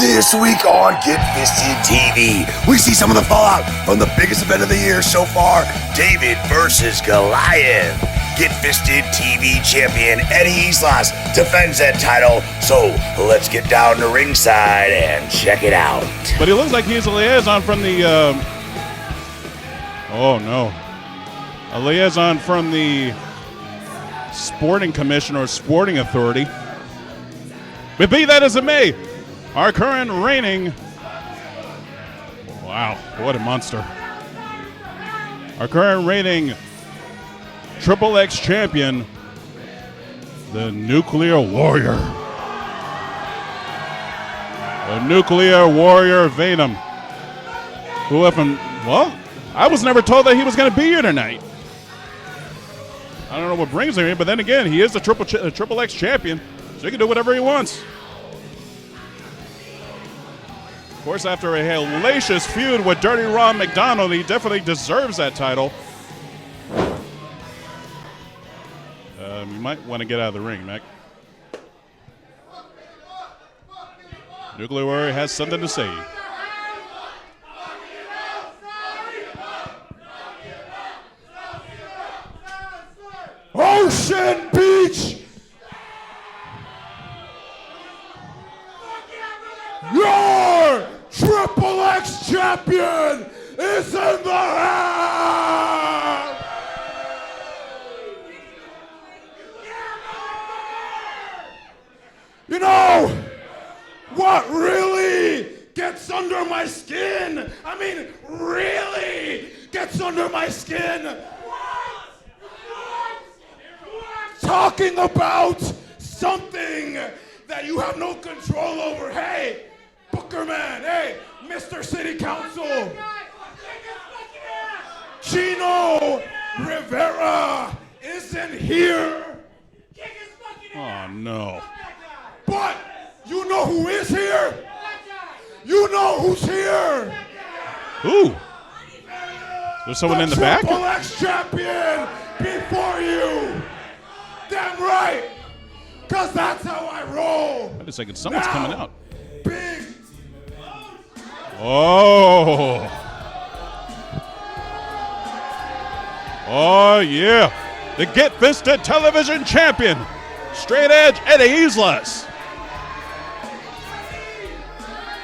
This week on Get Fisted TV, we see some of the fallout from the biggest event of the year so far, David versus Goliath. Get Fisted TV champion Eddie Islas defends that title, so let's get down to ringside and check it out. But he looks like he's a liaison from the, a liaison from the Sporting Commission or Sporting Authority. But be that as it may, our current reigning, wow, what a monster. Our current reigning Triple X champion, the Nuclear Warrior. The Nuclear Warrior Veinom. Who I was never told that he was going to be here tonight. I don't know what brings him here, but then again, he is the Triple X champion, so he can do whatever he wants. Of course, after a hellacious feud with Dirty Ron McDonald, he definitely deserves that title. You might want to get out of the ring, Mac. Nuclear Warrior has something to say. Ocean Beach! Your Triple X champion is in the house! You know what really gets under my skin? I mean, really gets under my skin? Talking about something that you have no control over. Hey, Booker Man. Hey, Mr. City Council. Chino Rivera isn't here. Oh, no. But you know who is here? You know who's here? Who? There's someone in the back? Triple X champion before you. Damn right. Because that's how I roll. Wait a second. Someone's Now, coming out. Big. Oh. Oh, yeah. The Get Fisted television champion, Straight Edge Eddie Islas.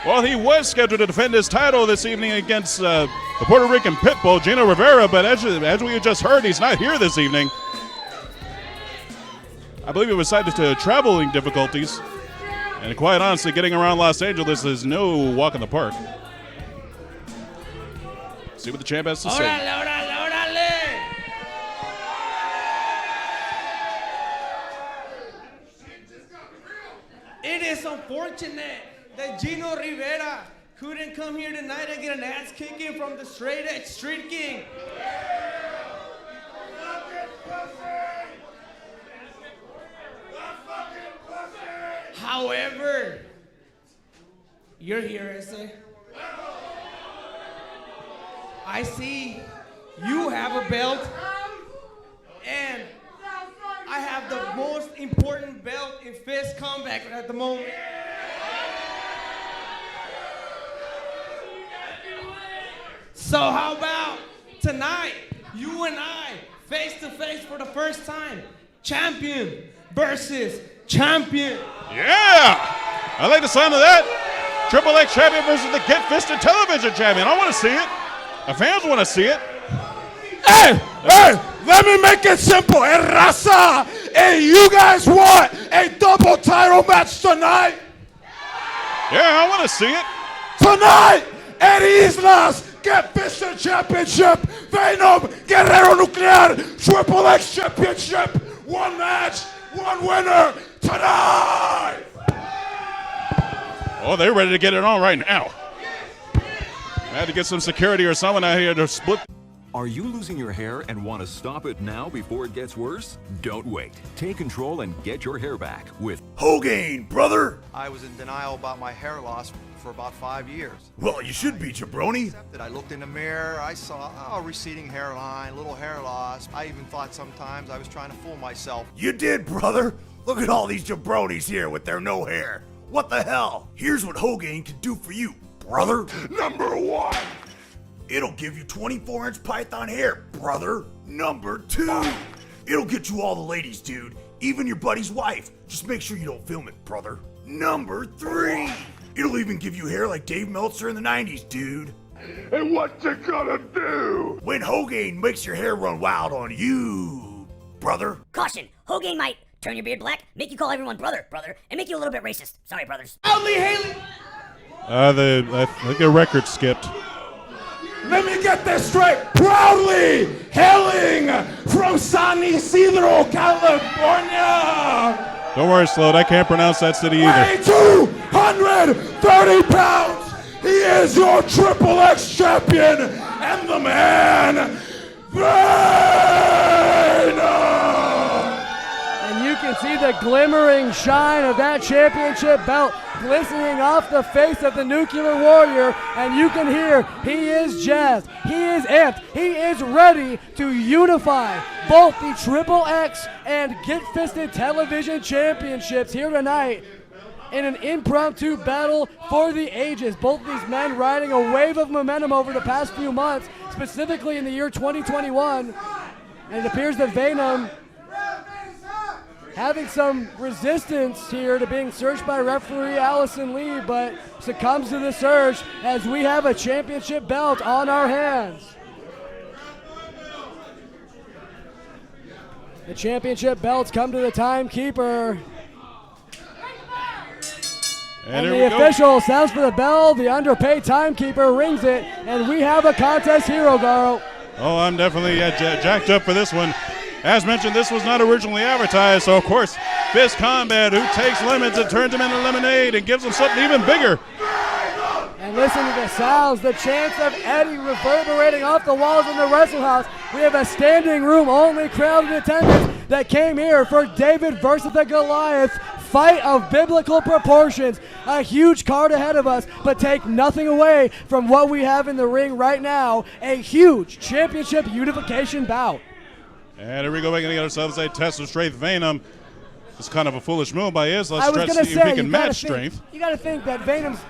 Well, he was scheduled to defend his title this evening against the Puerto Rican Pitbull, Gino Rivera, but as we just heard, he's not here this evening. I believe he was cited to traveling difficulties, and quite honestly, getting around Los Angeles is no walk in the park. See what the champ has to say. It is unfortunate that Gino Rivera couldn't come here tonight and get an ass kicking from the Straight Edge Street King. However, you're here, Ese. I see you have a belt, and I have the most important belt in fist combat at the moment. So how about tonight, you and I, face to face for the first time, champion versus champion. Yeah! I like the sound of that. Triple X champion versus the Get Fisted television champion. I want to see it. The fans want to see it. Hey, let me make it simple. Hey, raza, hey, you guys want a double title match tonight? Yeah, I want to see it. Tonight, Eddie Islas, Get Fisted Championship, Veinom, Guerrero Nuclear, Triple X Championship, one match, one winner, tonight! Oh, they're ready to get it on right now. I had to get some security or someone out here to split. Are you losing your hair and want to stop it now before it gets worse? Don't wait. Take control and get your hair back with Hogan, brother. I was in denial about my hair loss for about 5 years. Well, you should be, jabroni. I looked in the mirror, I saw receding hairline, little hair loss. I even thought sometimes I was trying to fool myself. You did, brother. Look at all these jabronis here with their no hair. What the hell? Here's what Hogan can do for you, brother. Number 1. It'll give you 24-inch python hair, brother. Number 2. It'll get you all the ladies, dude. Even your buddy's wife. Just make sure you don't film it, brother. Number 3. It'll even give you hair like Dave Meltzer in the 90s, dude. And what you gonna do? When Hogan makes your hair run wild on you, brother. Caution, Hogan might turn your beard black, make you call everyone brother, and make you a little bit racist. Sorry, brothers. Proudly hailing. I think a record skipped. Let me get this straight. Proudly hailing from San Isidro, California. Don't worry, Sloat. I can't pronounce that city either. Weighing 230 pounds. He is your Triple X champion and the man, Veinom. And you can see the glimmering shine of that championship belt glistening off the face of the Nuclear Warrior, and you can hear he is jazzed, he is amped, he is ready to unify both the Triple X and Get Fisted television championships here tonight in an impromptu battle for the ages. Both of these men riding a wave of momentum over the past few months, specifically in the year 2021, and it appears that Veinom having some resistance here to being searched by referee Allison Lee, but succumbs to the search as we have a championship belt on our hands. The championship belts come to the timekeeper. And the official sounds for the bell, the underpaid timekeeper rings it, and we have a contest hero, Garo. Oh, I'm definitely jacked up for this one. As mentioned, this was not originally advertised, so of course, Fist Combat, who takes lemons and turns them into lemonade and gives them something even bigger. And listen to the sounds, the chants of Eddie reverberating off the walls in the wrestle house. We have a standing room only crowd in attendance that came here for David versus the Goliath, fight of biblical proportions. A huge card ahead of us, but take nothing away from what we have in the ring right now, a huge championship unification bout. And here we go, we're going to get ourselves a test of strength. Veinom. It's kind of a foolish move by Islas. I was Stretch going to see if he say, can match strength. You got to think that Veinom's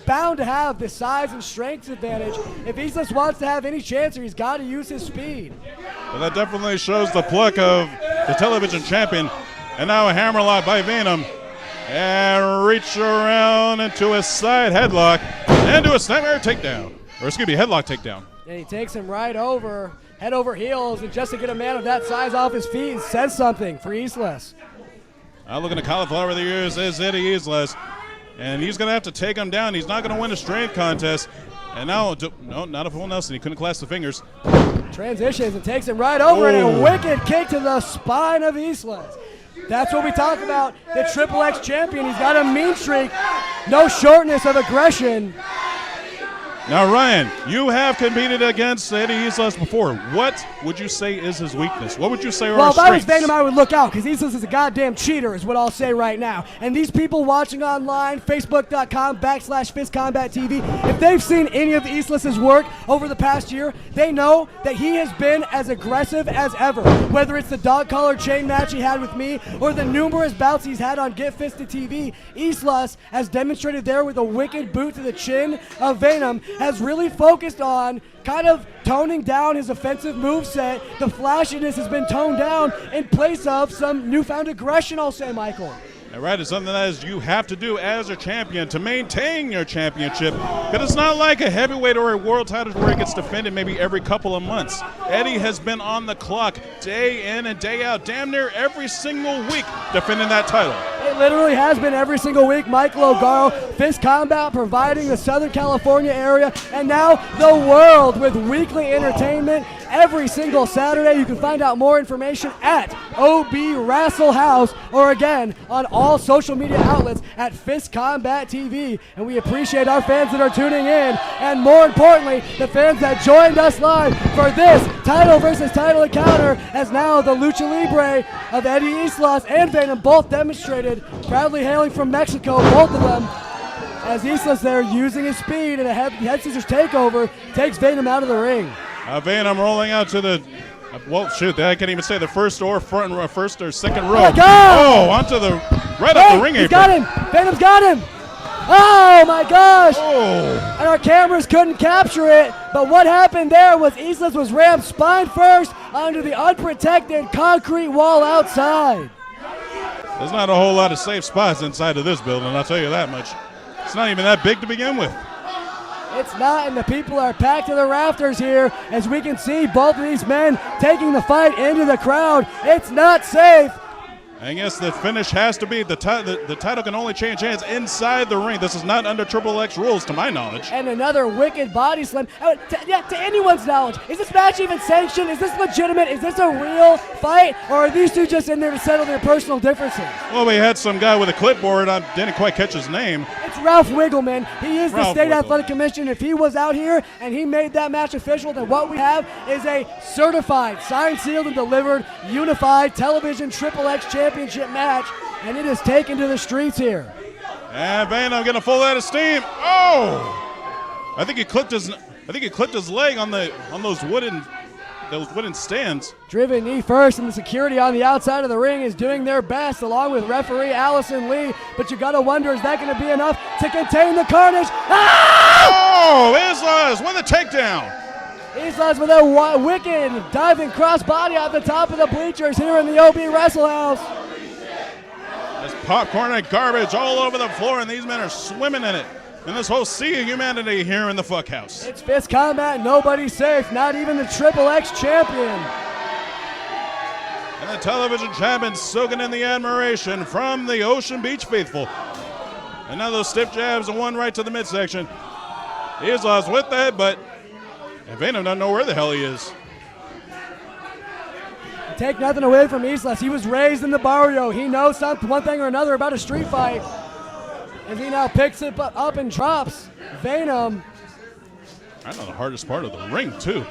bound to have the size and strength advantage. If Islas wants to have any chance, he's got to use his speed. Well, that definitely shows the pluck of the television champion. And now a hammerlock by Veinom. And reach around into a side headlock. And to a snapmare takedown. Or excuse me, headlock takedown. And he takes him right over, head over heels, and just to get a man of that size off his feet says something for Islas. Looking at cauliflower the ears is Eddie Islas. And he's going to have to take him down. He's not going to win a strength contest. And now, no, not a full Nelson. He couldn't clasp the fingers. Transitions and takes him right over, and a wicked kick to the spine of Islas. That's what we talk about, the Triple X champion. He's got a mean streak, no shortness of aggression. Now, Ryan, you have competed against Eddie Islas before. What would you say is his weakness? What would you say are Well, his if I was strengths? Veinom, I would look out, because Islas is a goddamn cheater is what I'll say right now. And these people watching online, Facebook.com/FistCombatTV, if they've seen any of Islas' work over the past year, they know that he has been as aggressive as ever. Whether it's the dog collar chain match he had with me or the numerous bouts he's had on Get Fisted TV, Islas, as demonstrated there with a wicked boot to the chin of Veinom, has really focused on kind of toning down his offensive moveset. The flashiness has been toned down in place of some newfound aggression, I'll say, Michael. All right, it's something that you have to do as a champion to maintain your championship. Because it's not like a heavyweight or a world title where it gets defended maybe every couple of months. Eddie has been on the clock day in and day out, damn near every single week defending that title. It literally has been every single week. Michael O'Garo, Fist Combat providing the Southern California area, and now the world with weekly entertainment every single Saturday. You can find out more information at OB Wrestle House, or again on all social media outlets at Fist Combat TV. And we appreciate our fans that are tuning in, and more importantly, the fans that joined us live for this title versus title encounter, as now the Lucha Libre of Eddie Islas and Veinom both demonstrated, proudly hailing from Mexico, both of them, as Islas there using his speed and a head scissors takeover takes Veinom out of the ring. Veinom rolling out to the, well, shoot, I can't even say the first or second row. Oh my God! Oh, onto the Right up the ring He's apron. got him. Venom's got him. Oh my gosh. Oh. And our cameras couldn't capture it. But what happened there was Islas was rammed spine first onto the unprotected concrete wall outside. There's not a whole lot of safe spots inside of this building, I'll tell you that much. It's not even that big to begin with. It's not, and the people are packed to the rafters here as we can see both of these men taking the fight into the crowd. It's not safe. I guess the finish has to be the title can only change hands inside the ring. This is not under Triple X rules, to my knowledge. And another wicked body slam. To anyone's knowledge, is this match even sanctioned? Is this legitimate? Is this a real fight? Or are these two just in there to settle their personal differences? Well, we had some guy with a clipboard. I didn't quite catch his name. It's Ralph Wiggleman. He is the Ralph State Wiggle. Athletic Commission. If he was out here and he made that match official, then what we have is a certified, signed, sealed, and delivered, unified television Triple X championship match, and it is taken to the streets here. And Veinom getting a full head of steam. Oh! I think he clipped his leg on those wooden stands. Driven knee first, and the security on the outside of the ring is doing their best, along with referee Allison Lee. But you gotta wonder, is that gonna be enough to contain the carnage? Oh! Islas win the takedown. Islas with a wicked diving crossbody off the top of the bleachers here in the OB Wrestle House. There's popcorn and garbage all over the floor, and these men are swimming in it. And this whole sea of humanity here in the fuck house. It's fist combat, nobody's safe, not even the Triple X champion. And the television champion soaking in the admiration from the Ocean Beach faithful. And now those stiff jabs and one right to the midsection. Islas with the headbutt. And Veinom doesn't know where the hell he is. Take nothing away from Islas. He was raised in the barrio. He knows something, one thing or another about a street fight. As he now picks it up and drops Veinom. I know the hardest part of the ring, too.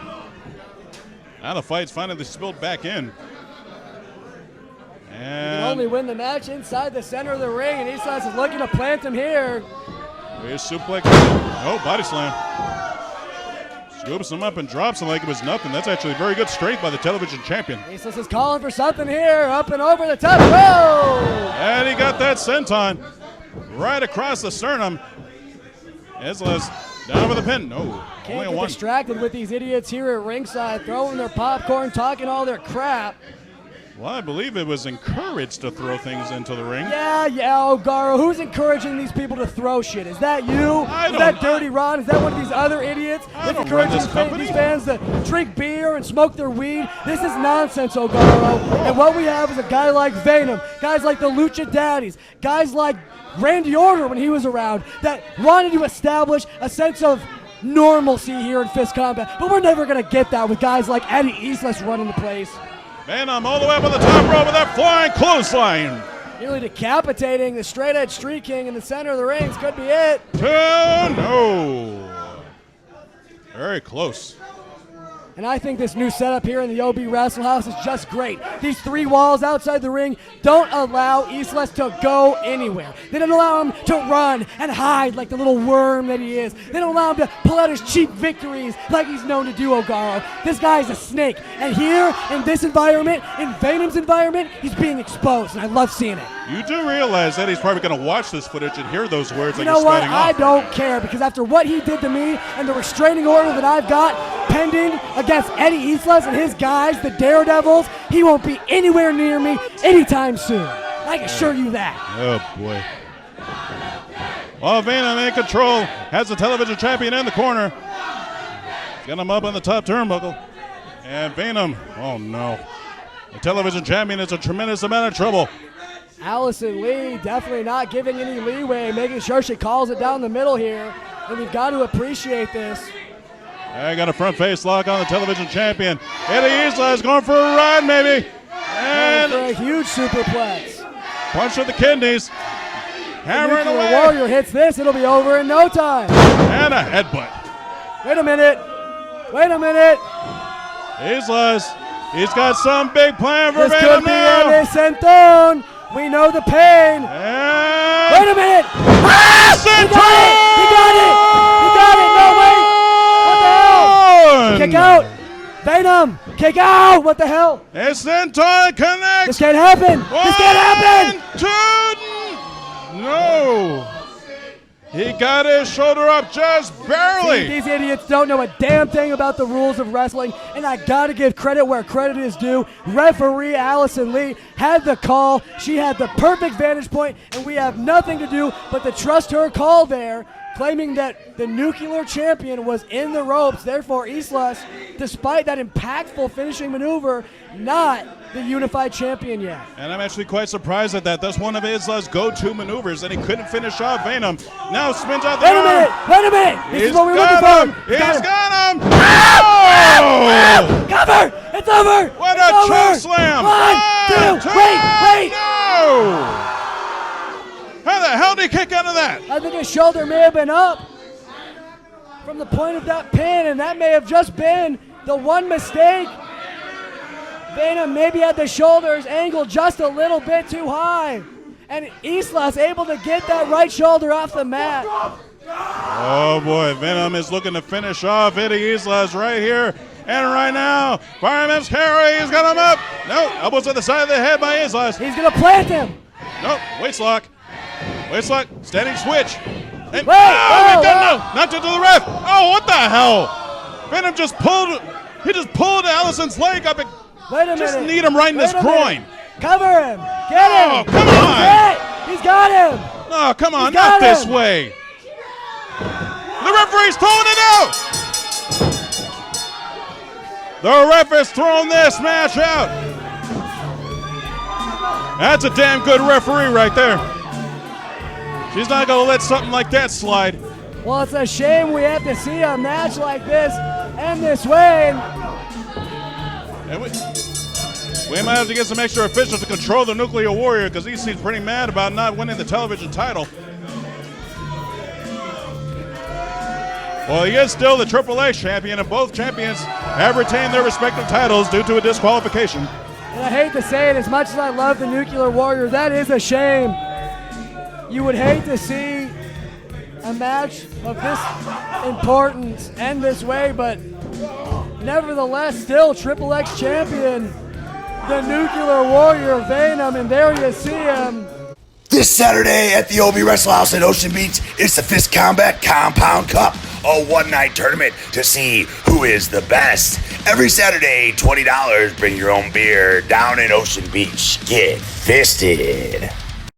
Now the fight's finally spilled back in. He can only win the match inside the center of the ring, and Islas is looking to plant him here. Here's suplex. Oh, body slam. Scoops him up and drops him like it was nothing. That's actually very good strength by the television champion. Islas is calling for something here, up and over the top. Whoa! And he got that senton right across the sternum. Islas down with the pin. No, only Can't a get one. distracted with these idiots here at ringside, throwing their popcorn, talking all their crap. Well, I believe it was encouraged to throw things into the ring. Yeah, Ogaro. Who's encouraging these people to throw shit? Is that you? Is that Dirty Ron? Is that one of these other idiots that's encouraging these fans to drink beer and smoke their weed? This is nonsense, Ogaro. And what we have is a guy like Veinom, guys like the Lucha Daddies, guys like Randy Orton when he was around, that wanted to establish a sense of normalcy here in fist combat. But we're never going to get that with guys like Eddie Islas running the place. Veinom all the way up on the top rope with that flying clothesline. Nearly decapitating the straight edge Street King in the center of the rings. Could be it. No. Very close. And I think this new setup here in the OB Wrestle House is just great. These three walls outside the ring don't allow Islas to go anywhere. They don't allow him to run and hide like the little worm that he is. They don't allow him to pull out his cheap victories like he's known to do, Ogaro. This guy's a snake. And here, in this environment, in Veinom's environment, he's being exposed, and I love seeing it. You do realize that he's probably going to watch this footage and hear those words You that know you're what? spouting I off. don't care, because after what he did to me and the restraining order that I've got pending against Eddie Islas and his guys, the Daredevils, he won't be anywhere near me anytime soon. I can assure you that. Oh, boy. Well, Veinom in control, has the television champion in the corner. Got him up on the top turnbuckle. And Veinom, oh no. The television champion is a tremendous amount of trouble. Allison Lee definitely not giving any leeway, making sure she calls it down the middle here. And we've got to appreciate this. I got a front face lock on the television champion. Eddie Islas going for a ride, maybe. And for a huge superplex. Punch to the kidneys. Hammering Nuclear away. Warrior hits this, it'll be over in no time. And a headbutt. Wait a minute. Wait a minute. Islas, he's got some big plan for This Veinom could be now. a senton. We know the pain. And Wait a minute. Ah! He got it. He got it. He got it. No, wait. What the hell? Kick out. Veinom. Kick out. What the hell? And Senton connects. This can't happen. This can't happen. 1, 2, no. He got his shoulder up just barely. See, these idiots don't know a damn thing about the rules of wrestling, and I gotta give credit where credit is due. Referee Allison Lee had the call. She had the perfect vantage point, and we have nothing to do but to trust her call there, claiming that the nuclear champion was in the ropes. Therefore, Islas, despite that impactful finishing maneuver, not the unified champion yet. And I'm actually quite surprised at that. That's one of Islas' go-to maneuvers, and he couldn't finish off Veinom. Now spins out the arm. Wait a minute! This is what we're looking for. He's got him! Oh! Cover! It's over! What It's a over! choke slam! 1, 2, wait! No! How the hell did he kick out of that? I think his shoulder may have been up from the point of that pin, and that may have just been the one mistake. Veinom maybe had the shoulders angled just a little bit too high, and Islas able to get that right shoulder off the mat. Oh boy, Veinom is looking to finish off Eddie Islas right here and right now. Fireman's carry, he's got him up. No, elbows to the side of the head by Islas. He's gonna plant him. Nope, waist lock. Waist lock, standing switch. And, Whoa. Knocked it to the ref. Oh, what the hell? Veinom just pulled Allison's leg up and Wait a minute. just need him right in this groin. Cover him. Get him. Oh, come on. He's got him. Oh, come on, He's got not this him. way. The referee's throwing it out. The ref is throwing this match out. That's a damn good referee right there. She's not going to let something like that slide. Well, it's a shame we have to see a match like this end this way. And we might have to get some extra officials to control the Nuclear Warrior because he seems pretty mad about not winning the television title. Well, he is still the Triple H champion, and both champions have retained their respective titles due to a disqualification. And I hate to say it, as much as I love the Nuclear Warrior, that is a shame. You would hate to see a match of this importance end this way, but nevertheless, still Triple X champion, the Nuclear Warrior Veinom, and there you see him. This Saturday at the OB Wrestle House in Ocean Beach, it's the Fist Combat Compound Cup, a one-night tournament to see who is the best. Every Saturday, $20. Bring your own beer down in Ocean Beach. Get fisted.